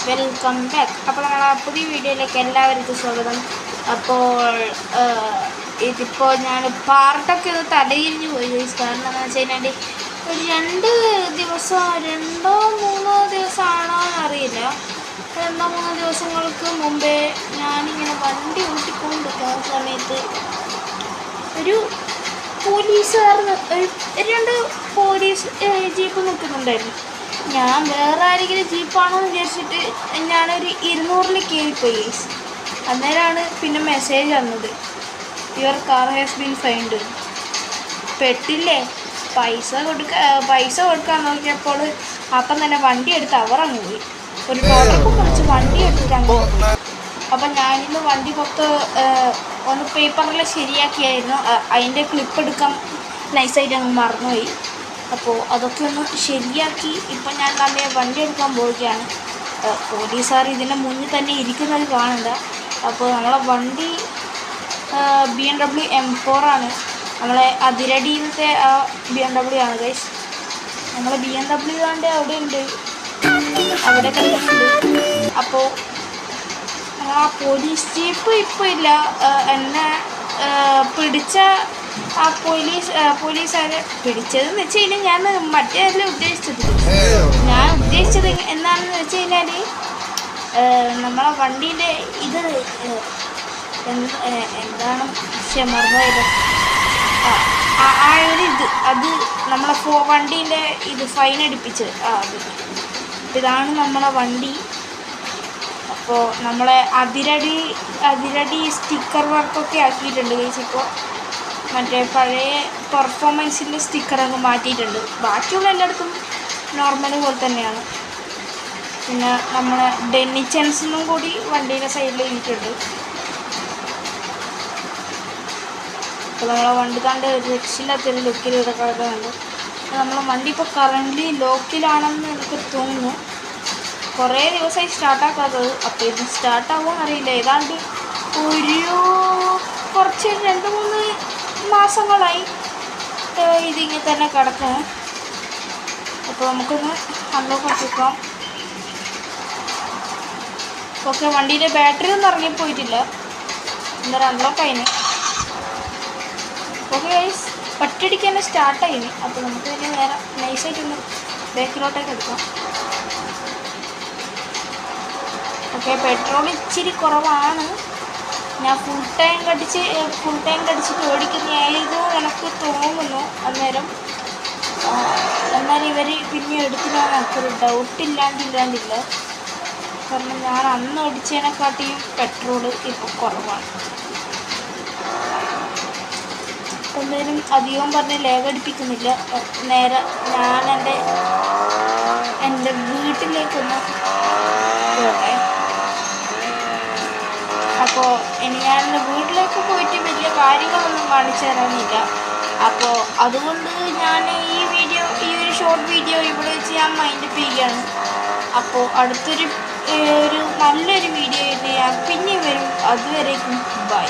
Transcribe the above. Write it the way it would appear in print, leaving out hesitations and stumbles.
Welcome back. അപ്പോൾ നമ്മളെ പുതിയ വീഡിയോയിലേക്ക് എല്ലാവർക്കും സ്വാഗതം. അപ്പോൾ ഇതിപ്പോൾ ഞാൻ പാർട്ടൊക്കെ ഒന്ന് തലയിരിഞ്ഞ് പോയി. കാരണം എന്താണെന്ന് വെച്ച് കഴിഞ്ഞാൽ ഒരു 2 ദിവസം 2-3 ദിവസമാണോ എന്നറിയില്ല. 2-3 ദിവസങ്ങൾക്ക് മുമ്പേ ഞാനിങ്ങനെ വണ്ടി ഓട്ടിക്കൊണ്ടിരിക്കുന്ന സമയത്ത് ഒരു പോലീസുകാർ 2 പോലീസ് ജീപ്പ് നിൽക്കുന്നുണ്ടായിരുന്നു. ഞാൻ വേറെ ആരെങ്കിലും ജീപ്പാണോ എന്ന് വിചാരിച്ചിട്ട് ഞാനൊരു 200-ൽ കയറിപ്പോയി. അന്നേരമാണ് പിന്നെ മെസ്സേജ് വന്നത്, your car has been find. പെട്ടില്ലേ. പൈസ കൊടുക്കാൻ നോക്കിയപ്പോൾ അപ്പം തന്നെ വണ്ടി എടുത്ത് അവരങ്ങ് പോയി. ഒരു ടോട്ടൊക്കെ കുറച്ച് വണ്ടി എടുത്തിട്ട് അങ്ങ് പോയി. അപ്പം ഞാനിന്ന് വണ്ടി ഒന്ന് പേപ്പറിൽ ശരിയാക്കിയായിരുന്നു. അതിൻ്റെ ക്ലിപ്പ് എടുക്കാൻ നൈസായിട്ട് അങ്ങ് മറന്നുപോയി. അപ്പോൾ അതൊക്കെ ഒന്ന് ശരിയാക്കി ഇപ്പം ഞാൻ തന്നെ വണ്ടി എടുക്കാൻ പോവുകയാണ്. പോലീസുകാർ ഇതിൻ്റെ മുന്നിൽ തന്നെ ഇരിക്കുന്നത് കാണണ്ട. അപ്പോൾ നമ്മളെ വണ്ടി BMW M4 ആണ്. നമ്മളെ അതിരടിയിലത്തെ BMW ആണ് ഗൈസ്. നമ്മളെ BMW കാണ്ട് അവിടെ ഉണ്ട്, അവിടെ കളിക്കുന്നുണ്ട്. അപ്പോൾ ആ പോലീസ് ജീപ്പ് ഇപ്പോൾ ഇല്ല. എന്നെ പിടിച്ച ആ പോലീസുകാരെ പിടിച്ചതെന്ന് വെച്ച് കഴിഞ്ഞാൽ ഞാൻ മറ്റേതല്ല ഉദ്ദേശിച്ചത്. ഞാൻ ഉദ്ദേശിച്ചത് എന്താണെന്ന് വെച്ച് കഴിഞ്ഞാൽ നമ്മളെ വണ്ടീൻ്റെ ഇത് എന്താണ് മറന്നുപോയത്. ആ ഒരു അത് നമ്മളെ വണ്ടീൻ്റെ ഇത് ഫൈൻ അടിപ്പിച്ചത് ഇതാണ് നമ്മളെ വണ്ടി. അപ്പോൾ നമ്മളെ അതിരടി സ്റ്റിക്കർ വർക്കൊക്കെ ആക്കിയിട്ടുണ്ട് ഗൈസ്. ഇപ്പോൾ മറ്റേ പഴയ പെർഫോമൻസിൻ്റെ സ്റ്റിക്കറൊക്കെ മാറ്റിയിട്ടുണ്ട്. ബാക്കിയുള്ള എല്ലായിടത്തും നോർമൽ പോലെ തന്നെയാണ്. പിന്നെ നമ്മളെ ഡെന്നിച്ചൻസിനും കൂടി വണ്ടീൻ്റെ സൈഡിൽ ഇരിക്കുന്നുണ്ട്. അപ്പോൾ നമ്മളെ വണ്ടി കണ്ട് രക്ഷയില്ലാത്തൊരു ലുക്കിൽ ഇവിടെ കിടക്കുന്നുണ്ട്. നമ്മളെ വണ്ടി ഇപ്പോൾ കറൻ്റ് ലോക്കിലാണെന്ന് എനിക്ക് തോന്നുന്നു. കുറേ ദിവസമായി സ്റ്റാർട്ടാക്കാത്തത്. അപ്പോൾ ഇത് സ്റ്റാർട്ടാവുമെന്ന് അറിയില്ല. ഏതാണ്ട് കുറച്ച് 2-3 മാസങ്ങളായി ഇതിങ്ങനെ തന്നെ കിടക്കുന്നു. അപ്പോൾ നമുക്കൊന്ന് അൺലോക്ക് ആക്കിക്കാം. ഓക്കെ, വണ്ടീൻ്റെ ബാറ്ററി ഒന്നും ഇറങ്ങിപ്പോയിട്ടില്ല. എന്തായാലും അൺലോക്ക് ആയിന്. ഓക്കെ ഗൈസ്, ഒറ്റയടിക്ക് തന്നെ സ്റ്റാർട്ടായിന്. അപ്പോൾ നമുക്ക് തന്നെ നേരെ നൈസായിട്ടൊന്ന് ബാക്കിലോട്ടേക്ക് എടുക്കാം. ഓക്കെ, പെട്രോൾ ഇച്ചിരി കുറവാണ്. ഞാൻ ഫുൾ ടൈം കടിച്ചിട്ട് ഓടിക്കുന്നതായിരുന്നു എനിക്ക് തോന്നുന്നു അന്നേരം. എന്നാൽ ഇവർ പിന്നെ എടുത്തില്ല എനിക്കൊരു ഡൗട്ടില്ലാണ്ടില്ല. കാരണം ഞാൻ അന്ന് ഓടിച്ചതിനെക്കാട്ടിയും പെട്രോൾ ഇപ്പോൾ കുറവാണ്. എന്തായാലും അധികം പറഞ്ഞ് ലേഖടിപ്പിക്കുന്നില്ല. നേരെ ഞാൻ എൻ്റെ വീട്ടിലേക്കൊന്ന് പോകട്ടെ. അപ്പോൾ ഇനി ഞാൻ വീട്ടിലേക്ക് പോയിട്ട് വലിയ കാര്യങ്ങളൊന്നും കാണിച്ചു തരാനില്ല. അപ്പോൾ അതുകൊണ്ട് ഞാൻ ഈ ഒരു ഷോർട്ട് വീഡിയോ ഇവിടെ വെച്ച് ഞാൻ മൈൻഡപ്പ് ചെയ്യുകയാണ്. അപ്പോൾ അടുത്തൊരു നല്ലൊരു വീഡിയോ ആയിട്ട് ഞാൻ പിന്നെ വരും. അതുവരേക്കും ബൈ.